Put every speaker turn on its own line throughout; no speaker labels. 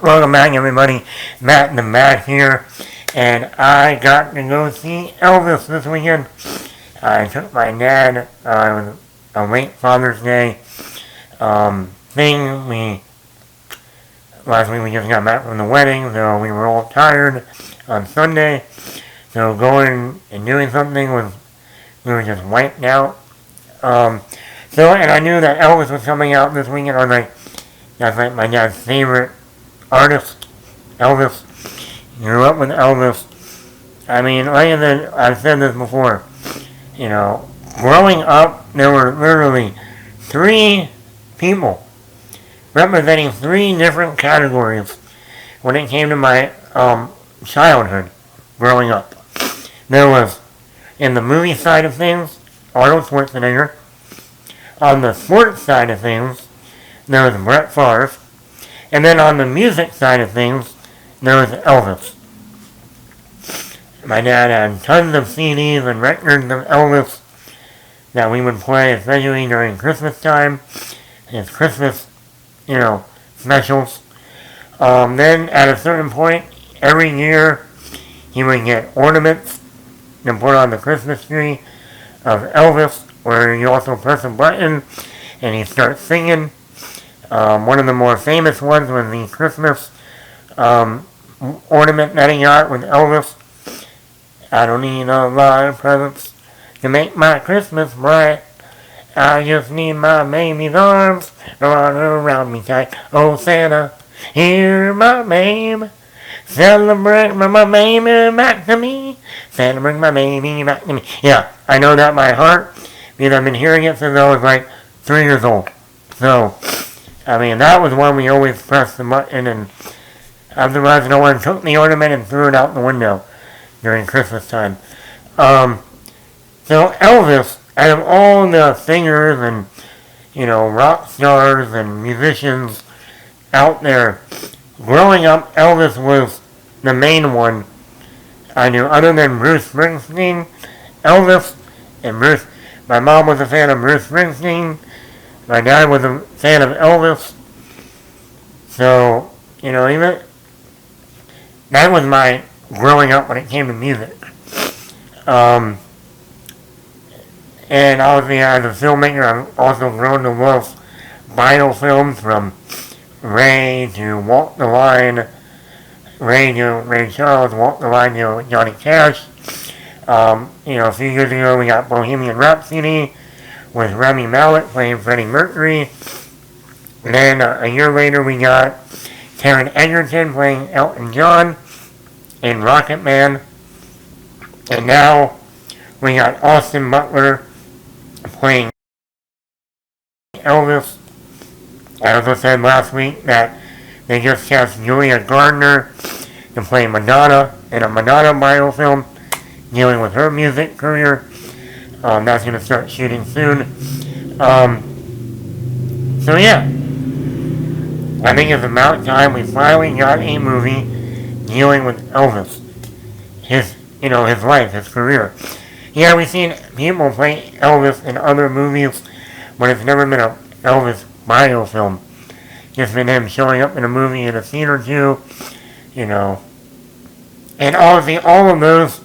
Welcome back, everybody. Matt the Matt here, and I got to go see Elvis this weekend. I took my dad. It was a late Father's Day thing. Last week we just got back from the wedding, so we were all tired on Sunday. So going and doing something we were just wiped out. And I knew that Elvis was coming out this weekend. I was like, that's like my dad's favorite artist, Elvis. Grew up with Elvis. I mean, like I said, I've said this before. Growing up, there were literally 3 people representing 3 different categories when it came to my childhood growing up. There was, in the movie side of things, Arnold Schwarzenegger. On the sports side of things, there was Brett Favre. And then on the music side of things, there was Elvis. My dad had tons of CDs and records of Elvis that we would play, especially during Christmas time, his Christmas, specials. Then at a certain point, every year, he would get ornaments to put on the Christmas tree of Elvis, where you also press a button and he starts singing. One of the more famous ones was the Christmas ornament that he got with Elvis. I don't need a lot of presents to make my Christmas bright. I just need my baby's arms around me tight. Oh, Santa, hear my babe. Celebrate my baby back to me. Santa, bring my baby back to me. Yeah, I know that by heart because I've been hearing it since I was like 3 years old. So, that was one we always pressed the button, and otherwise no one took the ornament and threw it out the window during Christmas time. So Elvis, out of all the singers and, rock stars and musicians out there, growing up, Elvis was the main one I knew, other than Bruce Springsteen. Elvis and Bruce. My mom was a fan of Bruce Springsteen. My dad was a fan of Elvis. So, even that was my growing up when it came to music. And obviously as a filmmaker, I've also grown to love biofilms from Ray to Walk the Line, Ray to Ray Charles, Walk the Line to Johnny Cash. A few years ago we got Bohemian Rhapsody with Rami Malek playing Freddie Mercury. Then a year later we got Taron Egerton playing Elton John in Rocket Man. And now we got Austin Butler playing Elvis. I also said last week that they just cast Julia Gardner to play Madonna in a Madonna biofilm dealing with her music career. That's going to start shooting soon. So yeah, I think it's about time we finally got a movie dealing with Elvis. His life, his career. Yeah, we've seen people play Elvis in other movies, but it's never been an Elvis biofilm. Just been him showing up in a movie in a scene or two, And obviously all of those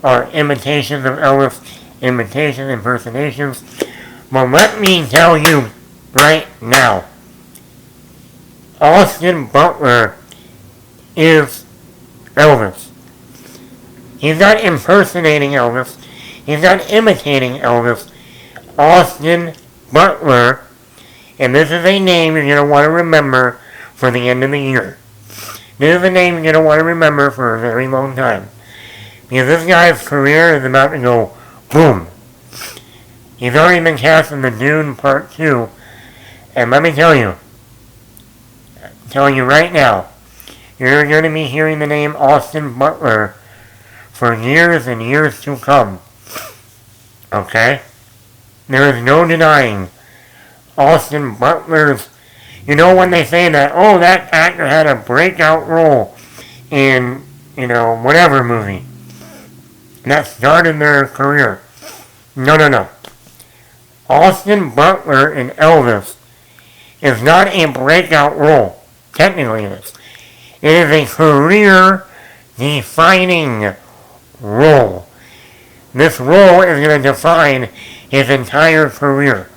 are imitations of Elvis, impersonations. But let me tell you right now, Austin Butler is Elvis. He's not impersonating Elvis. He's not imitating Elvis. Austin Butler, and this is a name you're going to want to remember for the end of the year. This is a name you're going to want to remember for a very long time. Because this guy's career is about to go boom. He's already been cast in the Dune Part 2. And let me tell you, I'm telling you right now, you're going to be hearing the name Austin Butler for years and years to come. Okay? There is no denying Austin Butler's, when they say that, oh, that actor had a breakout role in, whatever movie that started their career. No. Austin Butler in Elvis is not a breakout role. Technically it is. It is a career-defining role. This role is going to define his entire career.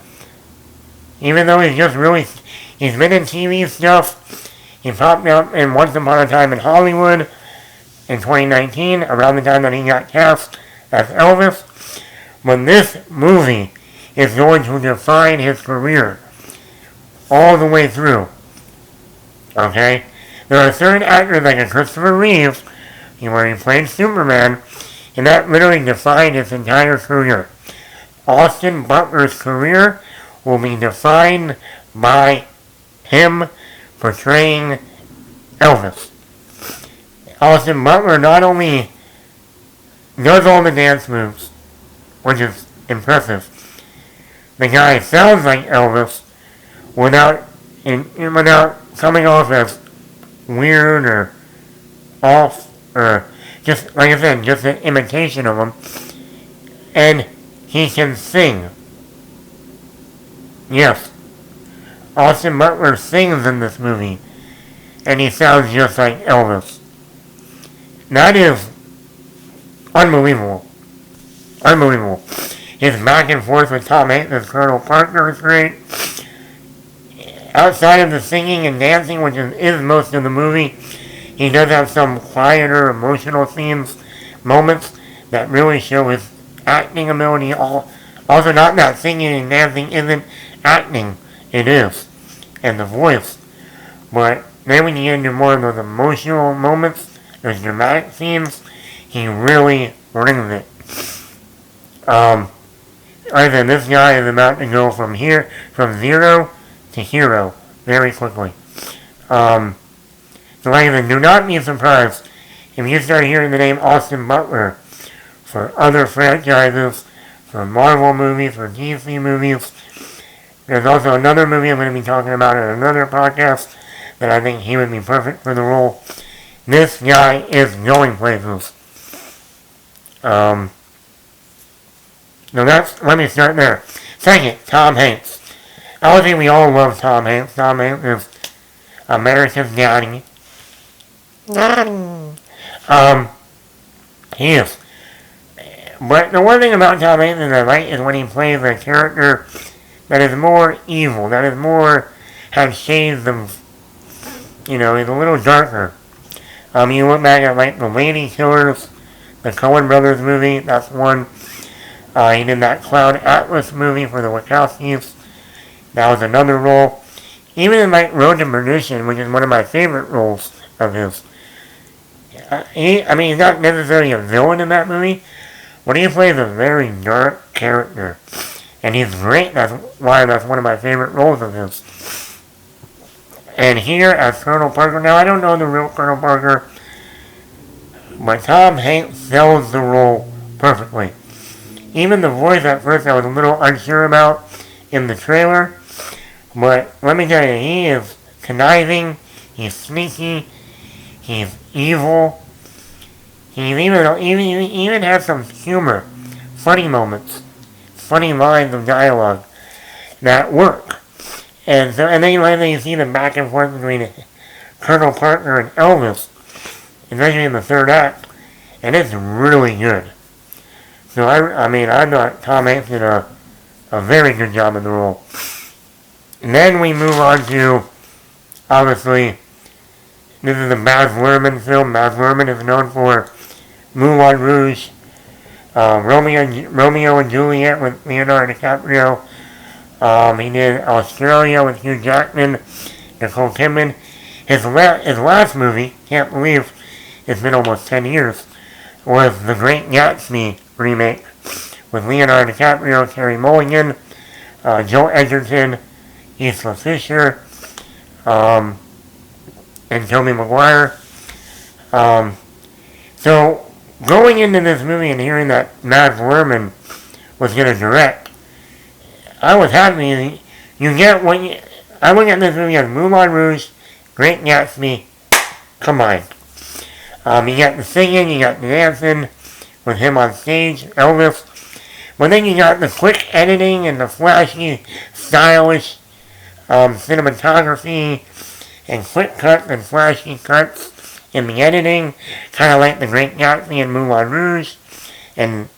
Even though he's been in TV stuff. He popped up in Once Upon a Time in Hollywood in 2019, around the time that he got cast as Elvis. But this movie is going to define his career all the way through. Okay? There are certain actors like Christopher Reeve, where he played Superman, and that literally defined his entire career. Austin Butler's career will be defined by him portraying Elvis. Austin Butler not only does all the dance moves, which is impressive, the guy sounds like Elvis without coming off as weird or off, or just, like I said, just an imitation of him. And he can sing. Yes. Austin Butler sings in this movie, and he sounds just like Elvis. That is unbelievable. Unbelievable. His back and forth with Tom Hanks as Colonel Parker is great. Outside of the singing and dancing, which is most of the movie, he does have some quieter, emotional moments that really show his acting ability. Also, not that singing and dancing isn't acting. It is. And the voice. But then when you get into more of those emotional moments, those dramatic scenes, he really brings it. Like I said, this guy is about to go from zero to hero very quickly. So like I said, do not be surprised if you start hearing the name Austin Butler for other franchises, for Marvel movies, for DC movies. There's also another movie I'm going to be talking about in another podcast that I think he would be perfect for the role. This guy is going places. So let me start there. Second, Tom Hanks. I think we all love Tom Hanks. Tom Hanks is America's daddy. He is. But the one thing about Tom Hanks that I like is when he plays a character that is more evil, that is more, has shades of, he's a little darker. You look back at like the Lady Killers, the Coen Brothers movie, that's one. He did that Cloud Atlas movie for the Wachowskis. That was another role. Even in like Road to Perdition, which is one of my favorite roles of his. He's not necessarily a villain in that movie, but he plays a very dark character. And he's great, that's one of my favorite roles of his. And here as Colonel Parker, now I don't know the real Colonel Parker, but Tom Hanks sells the role perfectly. Even the voice at first I was a little unsure about in the trailer, but let me tell you, he is conniving, he's sneaky, he's evil, he even has some humor, funny moments, funny lines of dialogue that work. And then you see the back and forth between Colonel Parker and Elvis, especially in the third act, and it's really good. So I thought Tom Hanks did a very good job in the role. And then we move on to, obviously, this is a Baz Luhrmann film. Baz Luhrmann is known for Moulin Rouge, Romeo and Juliet with Leonardo DiCaprio. He did Australia with Hugh Jackman, Nicole Kidman. His last movie, can't believe it's been almost 10 years, was The Great Gatsby remake with Leonardo DiCaprio, Carey Mulligan, Joel Edgerton, Isla Fisher, and Tobey Maguire. So going into this movie and hearing that Baz Luhrmann was going to direct, I was happy. I look at this movie as Moulin Rouge, Great Gatsby, combined. You got the singing, you got the dancing with him on stage, Elvis. But then you got the quick editing and the flashy, stylish cinematography and quick cuts and flashy cuts in the editing, kind of like The Great Gatsby and Moulin Rouge, and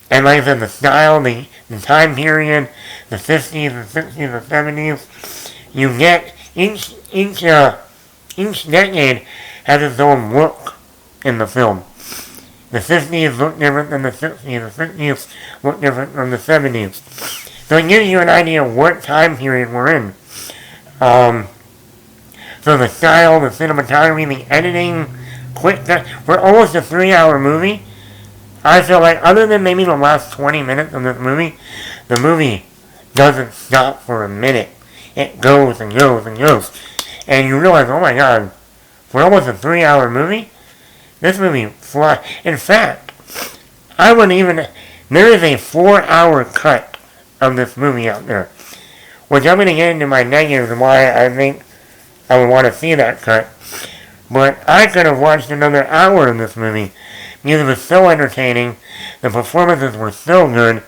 like I said, the style, the time period, the 50s, the 60s, the 70s. You get each decade has its own look in the film. The 50s look different than the 60s. The 60s look different from the 70s. So it gives you an idea of what time period we're in. So the style, the cinematography, the editing, for almost a 3-hour movie, I feel like other than maybe the last 20 minutes of this movie, the movie doesn't stop for a minute. It goes and goes and goes. And you realize, oh my god, for almost a 3-hour movie, this movie flies. In fact, there is a 4-hour cut of this movie out there. Which I'm going to get into my negatives and why I think I would want to see that cut. But I could have watched another hour of this movie because it was so entertaining. The performances were so good.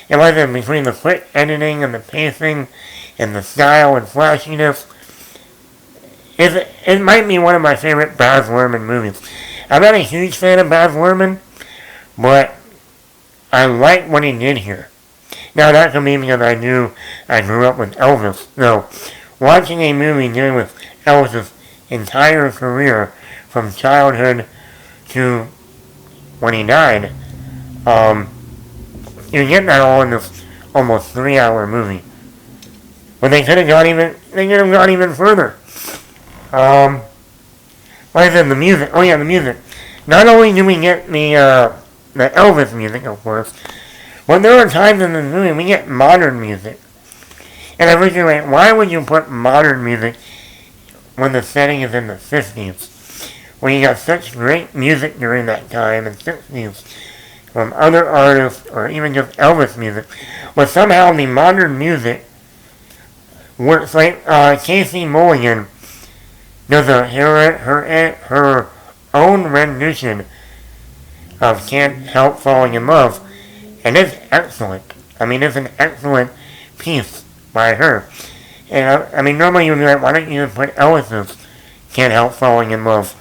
It wasn't between the quick editing and the pacing and the style and flashiness. It might be one of my favorite Baz Luhrmann movies. I'm not a huge fan of Baz Luhrmann, but I like what he did here. Now that could be because I grew up with Elvis. So watching a movie dealing with Elvis' entire career from childhood to when he died, you get that all in this almost 3-hour movie. But they could have gone even further. Like I said, the music. Oh yeah, the music. Not only do we get the Elvis music, of course, but there are times in this movie we get modern music. And I was like, why would you put modern music when the setting is in the 50s? When you got such great music during that time in the 60s from other artists or even just Elvis music. But somehow the modern music works like Casey Mulligan does her own rendition of Can't Help Falling in Love. And it's excellent. I mean, it's an excellent piece by her. And normally you'd be like, why don't you just put Elvis's Can't Help Falling in Love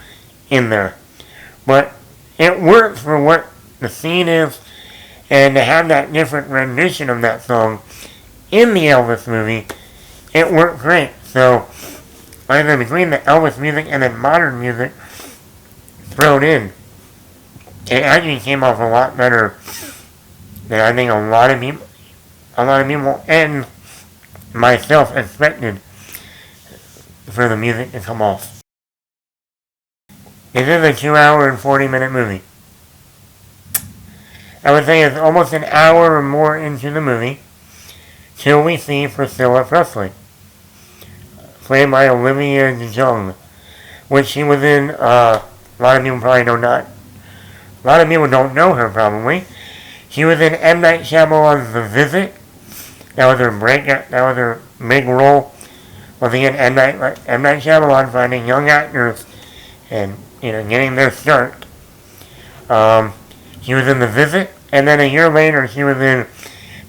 in there? But it works for what the scene is, and to have that different rendition of that song in the Elvis movie, it worked great. So, either between the Elvis music and then modern music thrown in, it actually came off a lot better than I think a lot of people and myself expected for the music to come off. This is a 2-hour and 40-minute movie. I would say it's almost an hour or more into the movie till we see Priscilla Presley, played by Olivia DeJonge, which she was in. A lot of people probably don't know. A lot of people don't know her probably. She was in M. Night Shyamalan's The Visit. That was her big role. Was in M. Night Shyamalan finding young actors and getting their start. She was in The Visit, and then a year later she was in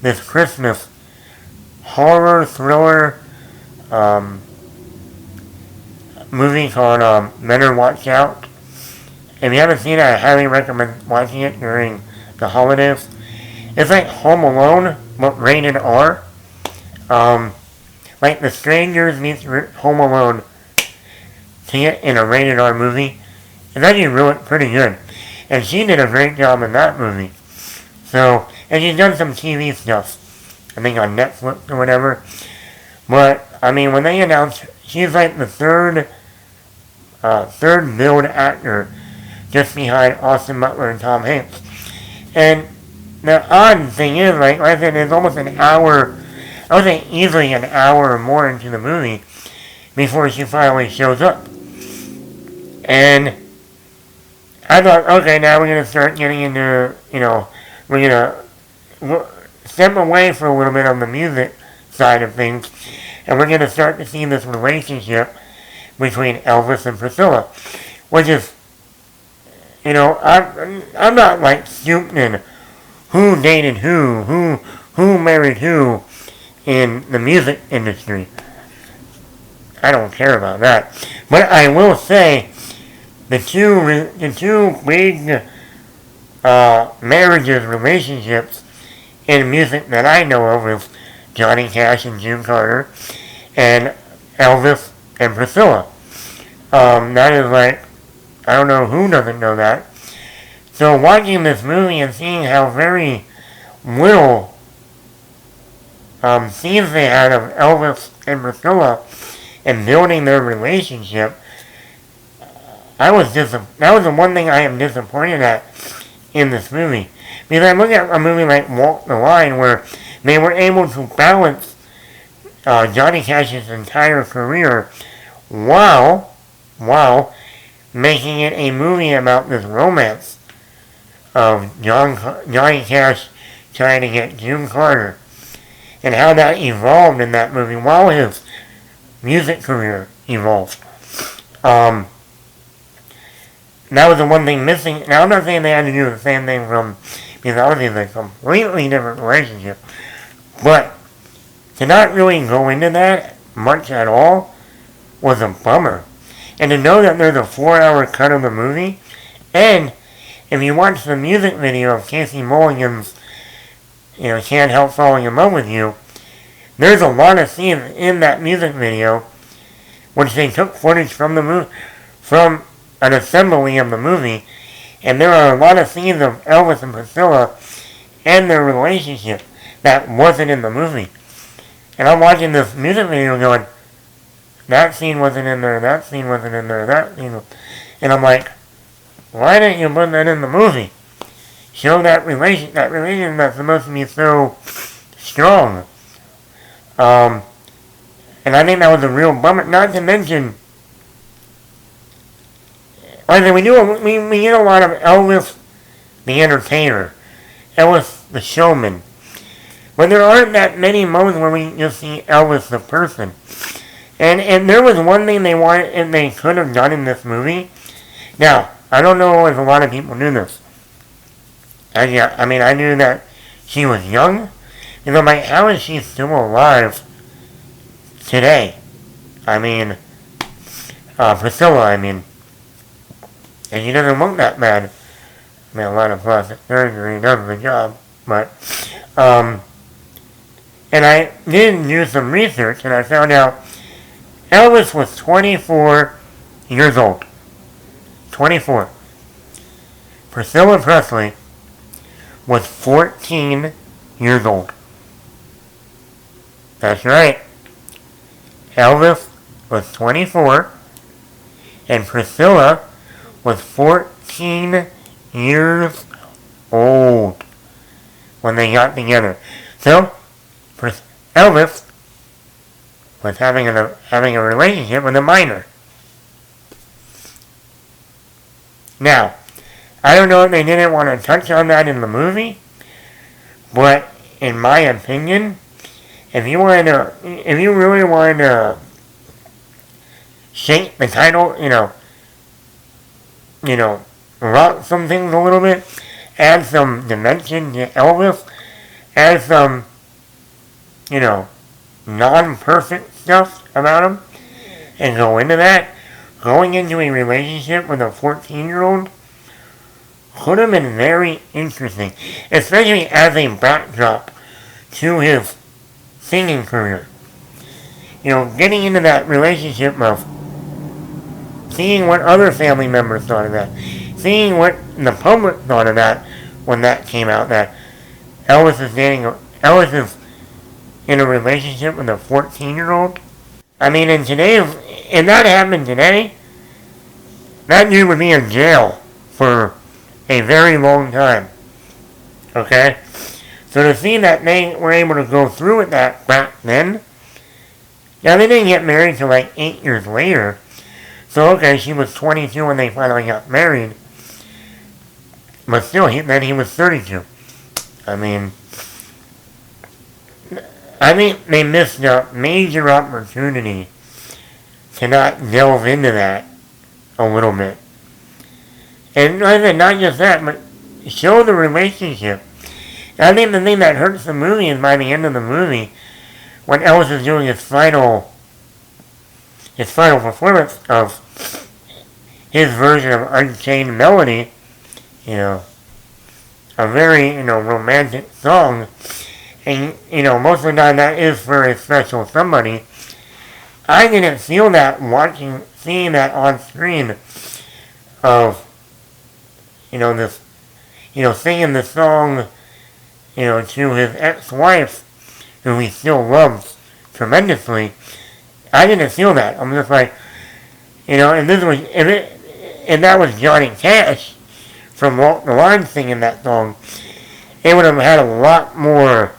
this Christmas horror thriller movie called Better Watch Out. If you haven't seen it, I highly recommend watching it during the holidays. It's like Home Alone, but rated R. Like The Strangers meets Home Alone to get in a rated R movie. It's actually really pretty good. And she did a great job in that movie. So, and she's done some TV stuff. I think on Netflix or whatever. But, when they announced, she's like the third billed actor just behind Austin Butler and Tom Hanks. And the odd thing is, like I said, it's almost an hour, I would say easily an hour or more into the movie before she finally shows up. And I thought, okay, now we're going to start getting into, we're going to step away for a little bit on the music side of things, and we're going to start to see this relationship between Elvis and Priscilla, which is, I'm not like stupid in who dated who married who in the music industry. I don't care about that. But I will say the two big marriages, relationships in music that I know of is Johnny Cash and June Carter, and Elvis and Priscilla. That is like, I don't know who doesn't know that. So watching this movie and seeing how very little scenes they had of Elvis and Priscilla and building their relationship, that was the one thing I am disappointed at in this movie. Because I look at a movie like Walk the Line where they were able to balance Johnny Cash's entire career while making it a movie about this romance of Johnny Cash trying to get June Carter, and how that evolved in that movie while his music career evolved. That was the one thing missing. Now I'm not saying they had to do the same thing because obviously it's a completely different relationship, but to not really go into that much at all was a bummer. And to know that there's a 4-hour cut of the movie, and if you watch the music video of Casey Mulligan's, Can't Help Falling in Love with You, there's a lot of scenes in that music video which they took footage from from an assembly of the movie, and there are a lot of scenes of Elvis and Priscilla and their relationship that wasn't in the movie. And I'm watching this music video going, that scene wasn't in there, that scene wasn't in there, that scene was... And I'm like, why didn't you put that in the movie? Show that relation that's supposed to be so strong. And I think that was a real bummer. Not to mention, like I said, we get a lot of Elvis the entertainer, Elvis the showman. But there aren't that many moments where we just see Elvis the person. And there was one thing they could have done in this movie. Now, I don't know if a lot of people knew this. I knew that she was young. And I'm like, how is she still alive today? Priscilla, and she doesn't look that bad. A lot of plastic surgery does the job. But, and I did do some research, and I found out Elvis was 24 years old. 24. Priscilla Presley was 14 years old. That's right. Elvis was 24, and Priscilla was 14 years old when they got together. So, Elvis was having a relationship with a minor. Now, I don't know if they didn't want to touch on that in the movie, but in my opinion, if you really wanted to shape the title, rock some things a little bit, add some dimension to Elvis, add some, non-perfect stuff about him, and go into that, going into a relationship with a 14-year-old could have been very interesting, especially as a backdrop to his singing career. Getting into that relationship of seeing what other family members thought of that, seeing what the public thought of that when that came out, that Elvis is in a relationship with a 14-year-old. If that happened today, that dude would be in jail for a very long time. Okay? So to see that they were able to go through with that back then, now they didn't get married till like 8 years later. So okay, she was 22 when they finally got married. But still, then he was 32. I think they missed a major opportunity to not delve into that a little bit. And like I said, not just that, but show the relationship. I think the thing that hurts the movie is by the end of the movie, when Elvis is doing his final performance of his version of Unchained Melody, you know, a very, romantic song. And, most of the time that is for a special somebody. I didn't feel that seeing that on screen of, this, singing the song, to his ex-wife, who he still loves tremendously. I didn't feel that. I'm just like, and if that was Johnny Cash from Walk the Line singing that song, it would have had a lot more,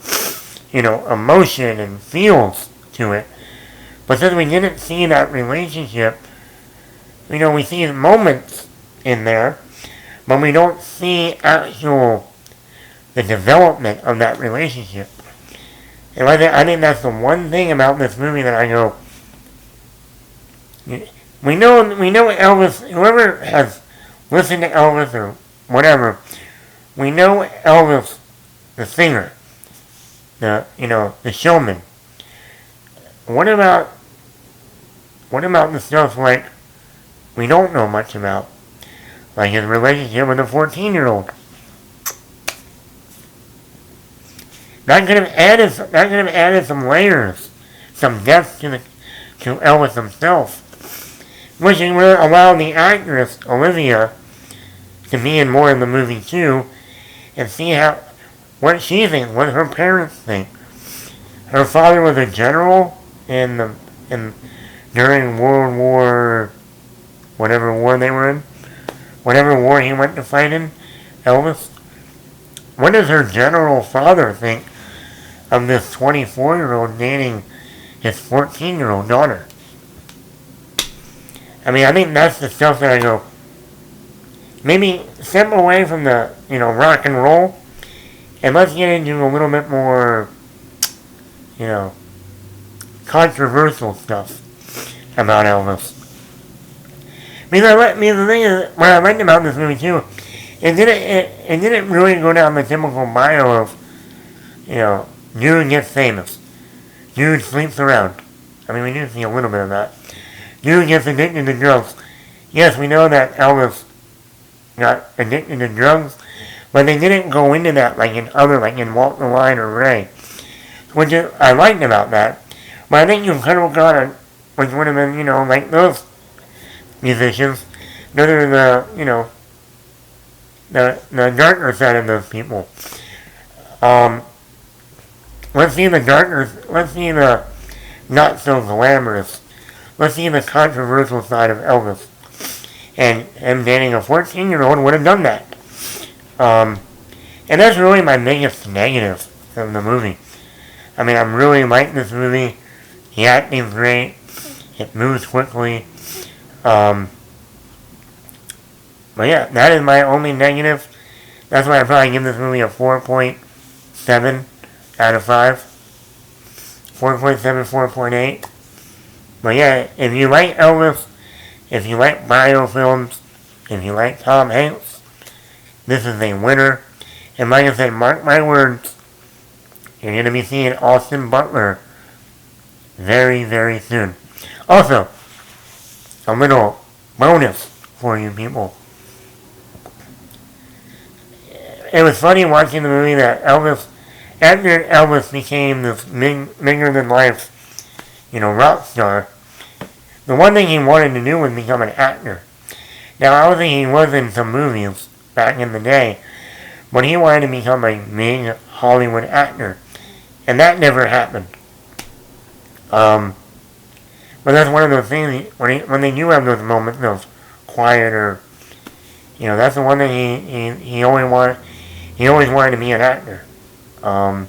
emotion and feels to it. But since we didn't see that relationship, we see moments in there, but we don't see the development of that relationship. And I think that's the one thing about this movie that I go, we know Elvis, whoever has listened to Elvis or whatever, we know Elvis, the singer, the showman. What about the stuff like we don't know much about, like his relationship with a 14-year-old? That could have added some layers, some depth to Elvis himself, which would allow the actress Olivia to be in more of the movie too, and see what she thinks, what her parents think. Her father was a general during World War, whatever war they were in, whatever war he went to fight in, Elvis. What does her general father think of this 24-year-old dating his 14-year-old daughter? I mean, I think that's the stuff that I go, maybe step away from the, rock and roll, and let's get into a little bit more, controversial stuff about Elvis. Because the thing is, what I liked about this movie too, it didn't really go down the typical bio of, dude gets famous, dude sleeps around. I mean, we do see a little bit of that. Dude gets addicted to drugs. Yes, we know that Elvis got addicted to drugs, but they didn't go into that like in Walk the Line or Ray, which I liked about that. But I think you could have got it, which would have been, like those musicians. Those are the darker side of those people. Let's see the not so glamorous. Let's see the controversial side of Elvis. And him dating a 14-year-old would have done that. And that's really my biggest negative of the movie. I mean, I'm really liking this movie. The acting's great. It moves quickly. But yeah, that is my only negative. That's why I probably give this movie a 4.7 out of 5. 4.7, 4.8. But yeah, if you like Elvis, if you like biofilms, if you like Tom Hanks, this is a winner. And like I said, mark my words, you're going to be seeing Austin Butler very, very soon. Also, a little bonus for you people. It was funny watching the movie that after Elvis became this bigger-than-life, rock star, the one thing he wanted to do was become an actor. Now, obviously he was in some movies back in the day, but he wanted to become a big Hollywood actor, and that never happened. But that's one of those things, when they do have those moments of quiet or, that's the one thing he always wanted to be an actor. And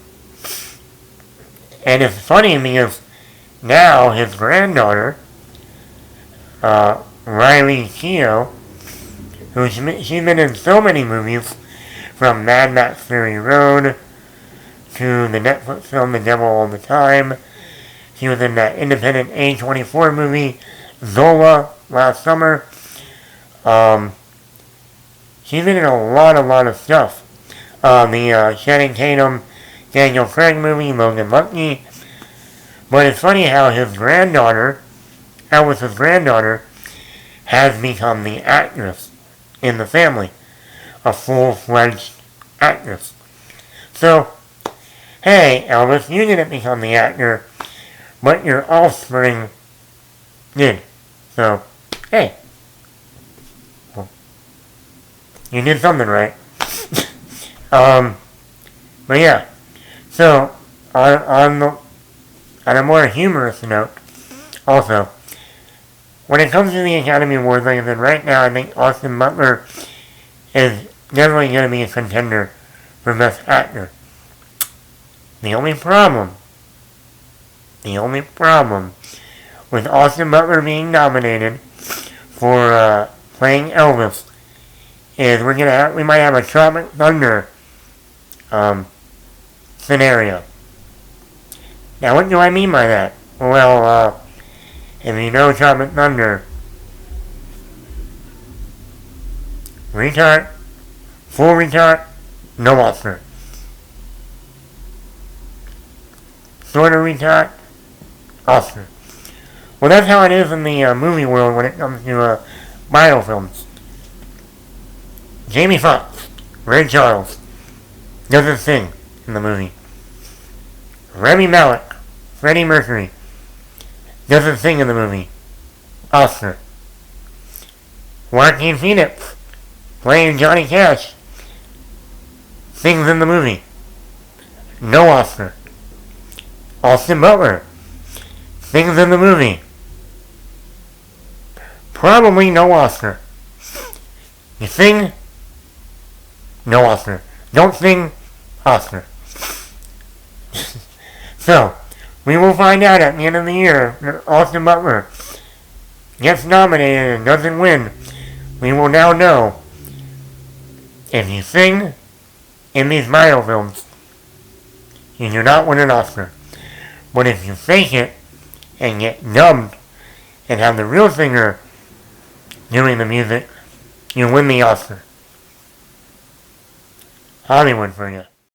it's funny because now his granddaughter, Riley Keough, she's been in so many movies, from Mad Max Fury Road to the Netflix film The Devil All the Time. She was in that independent A24 movie, Zola, last summer. She's been in a lot of stuff. The Channing Tatum, Daniel Craig movie, Logan Lucky. But it's funny how his granddaughter, Elvis's granddaughter, has become the actress in the family, a full-fledged actress. So, hey, Elvis, you didn't become the actor, but your offspring did. So, hey, well, you did something right. But yeah, so on a more humorous note, also, when it comes to the Academy Awards, like I said, right now I think Austin Butler is definitely going to be a contender for Best Actor. The only problem with Austin Butler being nominated for playing Elvis is we might have a Tropic Thunder scenario. Now, what do I mean by that? Well, if you know Tropic Thunder, retard, full retard, no Oscar. Sort of retard, Oscar. Well, that's how it is in the movie world when it comes to biofilms. Jamie Foxx, Ray Charles, doesn't sing in the movie. Rami Malek, Freddie Mercury, doesn't sing in the movie. Oscar. Joaquin Phoenix, playing Johnny Cash, sings in the movie. No Oscar. Austin Butler sings in the movie. Probably no Oscar. You sing, no Oscar. Don't sing, Oscar. So, we will find out at the end of the year if Austin Butler gets nominated and doesn't win. We will now know if you sing in these biofilms, you do not win an Oscar. But if you fake it and get dubbed and have the real singer doing the music, you win the Oscar. Hollywood for you.